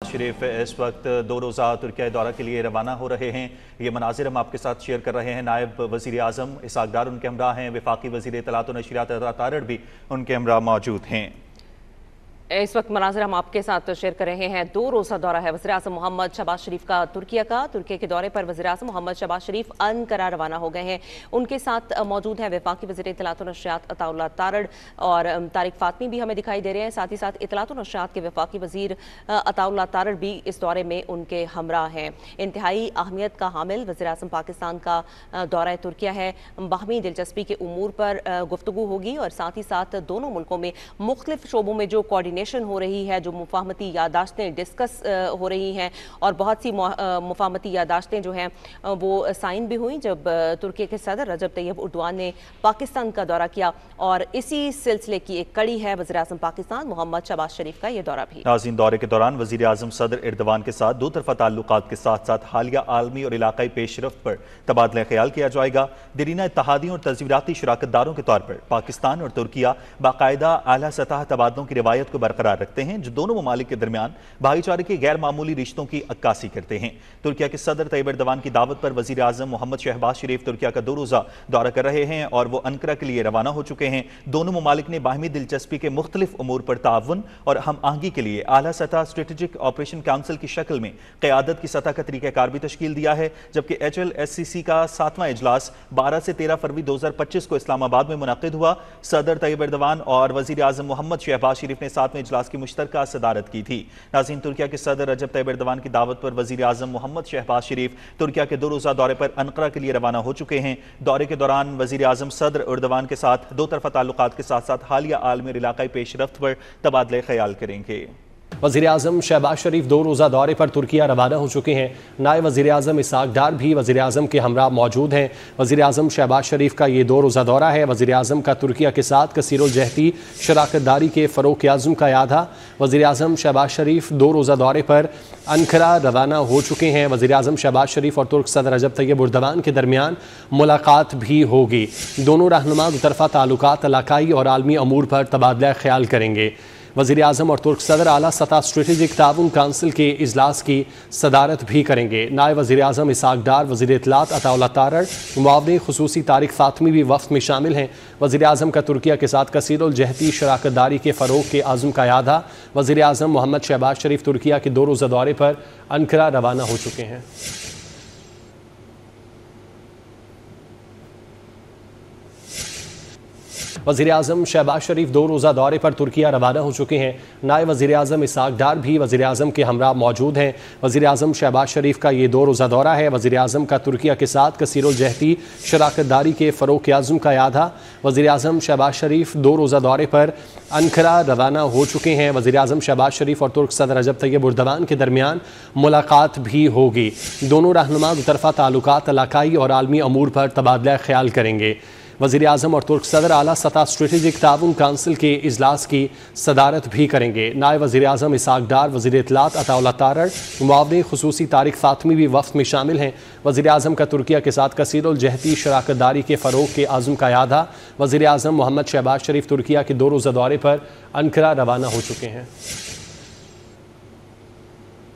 शरीफ इस वक्त 2 रोज़ा तुर्किया दौरा के लिए रवाना हो रहे हैं। ये मनाजिर हम आपके साथ शेयर कर रहे हैं। नायब वज़ीर आज़म इसहाक़ डार उनके हमरा हैं, वफाकी वज़ीर इत्तलात व नशरियात अता तारड़ भी उनके हमरा मौजूद हैं। इस वक्त मनाज़िर हम आपके साथ शेयर कर रहे हैं। 2 रोज़ा दौरा है वज़ीर आज़म मोहम्मद शहबाज शरीफ का तुर्किया के दौरे पर वज़ीर आज़म मोहम्मद शहबाज शरीफ अनकरा रवाना हो गए हैं। उनके साथ मौजूद हैं वफाकी वज़ीर इत्तलात व नशरियात अता तारड़ और तारिक फ़ातमी भी हमें दिखाई दे रहे हैं। साथ ही साथ इत्तलात व नशरियात के वफाकी वज़ीर अता तारड़ भी इस दौरे में उनके हमरा हैं। इंतहाई अहमियत का हामिल वज़ीर आज़म पाकिस्तान का दौरा तुर्किया है। बाहमी दिलचस्पी के उमूर पर गुफ्तगू होगी और साथ ही साथ दोनों मुल्कों में मुख्तलिफ शोबों में जो हो रही है, जो मुफाहमती यादाश्तें डिस्कस हो रही हैं और बहुत सी मुफाहमती यादाश्तें जो हैं वो साइन भी हुई जब तुर्की के सदर रजब तैयब उर्दवान ने पाकिस्तान का दौरा किया और इसी सिलसिले की एक कड़ी है वज़ीर आज़म पाकिस्तान मोहम्मद शहबाज शरीफ का ये दौरा भी। नाज़रीन, दौरे के दौरान वज़ीर आज़म सदर एर्दवान के साथ दो तरफ़ा ताल्लुकात के साथ साथ हालिया आलमी और इलाकाई पेशरफ्त पर तबादला ख्याल किया जाएगा। दरीना इत्तहादियों और तज़वीराती शराकतदारों के तौर पर पाकिस्तान और तुर्किया बाकायदा आला सतह तबादलों की रिवायत को बरकरार रखते हैं जो दोनों ममालिक के दरमियान भाईचारे के गैर मामूली रिश्तों की अक्कासी करते हैं। तुर्किया के सदर तैयब एर्दवान की दावत पर वज़ीर आज़म मोहम्मद शहबाज शरीफ तुर्किया का 2 रोज़ा दौरा कर रहे हैं और वो अनकरा के लिए रवाना हो चुके हैं। दोनों ममालिक ने बाहमी दिलचस्पी के मुख्तलिफ उमूर पर ताउन और हम आहंगी के लिए आला सतह स्ट्रेटेजिक ऑपरेशन काउंसिल की शक्ल में क़यादत की सतह का तरीक़ाकार भी तश्कील दिया है। जबकि HLSCC का 7वां इजलास 12 से 13 फरवरी 2025 को इस्लामाबाद में मुनक़िद हुआ। सदर तैयब एर्दवान और वज़ीर आज़म मोहम्मद शहबाज शरीफ ने 7वें इजलास की मुश्तरका सदारत की थी। नाज़रीन, तुर्किया के सदर रजब तैयब एर्दवान की दावत पर वज़ीर आज़म मोहम्मद शहबाज शरीफ तुर्किया के 2 रोज़ा दौरे पर अनकरा के लिए रवाना हो चुके हैं। दौरे के दौरान वज़ीर आज़म सदर एर्दवान के साथ दो तरफ़ा ताल्लुकात के साथ साथ हालिया आलमी और इलाकाई पेशरफ्त पर तबादले ख्याल करेंगे। वज़ीर आज़म शहबाज शरीफ 2 रोज़ा दौरे पर तुर्किया रवाना हो चुके हैं। नायब वज़ीर आज़म इसहाक़ डार भी वज़ीर आज़म के हमरा मौजूद हैं। वज़ीर आज़म शहबाज शरीफ का ये 2 रोज़ा दौरा है। वज़ीर आज़म का तुर्किया के साथ कसीरुल जहती शराकतदारी के फ़रोग़ आज़म का यादा। वज़ीर आज़म शहबाज शरीफ 2 रोज़ा दौरे पर अनकरा रवाना हो चुके हैं। वज़ीर आज़म शहबाज शरीफ और तुर्क सदर रजब तैयब उर्दवान के दरमियान मुलाकात भी होगी। दोनों रहनुमा दुतरफ़ा ताल्लुकात इलाकाई और आलमी अमूर पर तबादला ख्याल करेंगे। वज़ीर आज़म और तुर्क सदर आला सतह स्ट्रेटेजिक ताउन काउंसिल के इजलास की सदारत भी करेंगे। नायब वज़ीर आज़म इसहाक़ डार, वज़ीर इत्तलात अता तारड़, मुआवने ख़ुसूसी तारिक फ़ातमी भी वफ़द में शामिल हैं। वज़ीर आज़म का तुर्किया के साथ कसीरुल जहती शराकतदारी के फ़रोग़ के आज़म का यादा। वज़ीर आज़म मोहम्मद शहबाज शरीफ तुर्किया के 2 रोज़ा दौरे पर अनकरा रवाना हो चुके हैं। वज़ीर आज़म शहबाज शरीफ 2 रोज़ा दौरे पर तुर्किया रवाना हो चुके हैं। नायब वज़ीर आज़म इसहाक़ डार भी वज़ीर आज़म के हमरा मौजूद हैं। वज़ीर आज़म शहबाज शरीफ का ये 2 रोज़ा दौरा है। वज़ीर आज़म का तुर्किया के साथ कसीरुल जहती शराकतदारी के फ़रोग़ आज़म का यादा। वज़ीर आज़म शहबाज शरीफ 2 रोज़ा दौरे पर अनकरा रवाना हो चुके हैं। वज़ीर आज़म शहबाज शरीफ और तुर्क सदर रजब तैयब उर्दवान के दरमियान मुलाकात भी होगी। दोनों रहनुमा दुतरफ़ा ताल्लुकात इलाकाई और आलमी अमूर पर तबादला ख्याल करेंगे। वज़ीर आज़म और तुर्क सदर आला सतह स्ट्रेटेजिक ताउन काउंसिल के इजलास की सदारत भी करेंगे। नायब वज़ीर आज़म इसहाक़ डार, वज़ीर इत्तलात अता तारड़, मुआवने ख़ुसूसी तारिक फ़ातमी भी वफ़द में शामिल हैं। वज़ीर आज़म का तुर्किया के साथ कसीरुल जहती शराकतदारी के फ़रोग़ के आज़म का यादा। वज़ीर आज़म मोहम्मद शहबाज शरीफ तुर्किया के 2 रोज़ा दौरे पर अनकरा रवाना हो चुके हैं।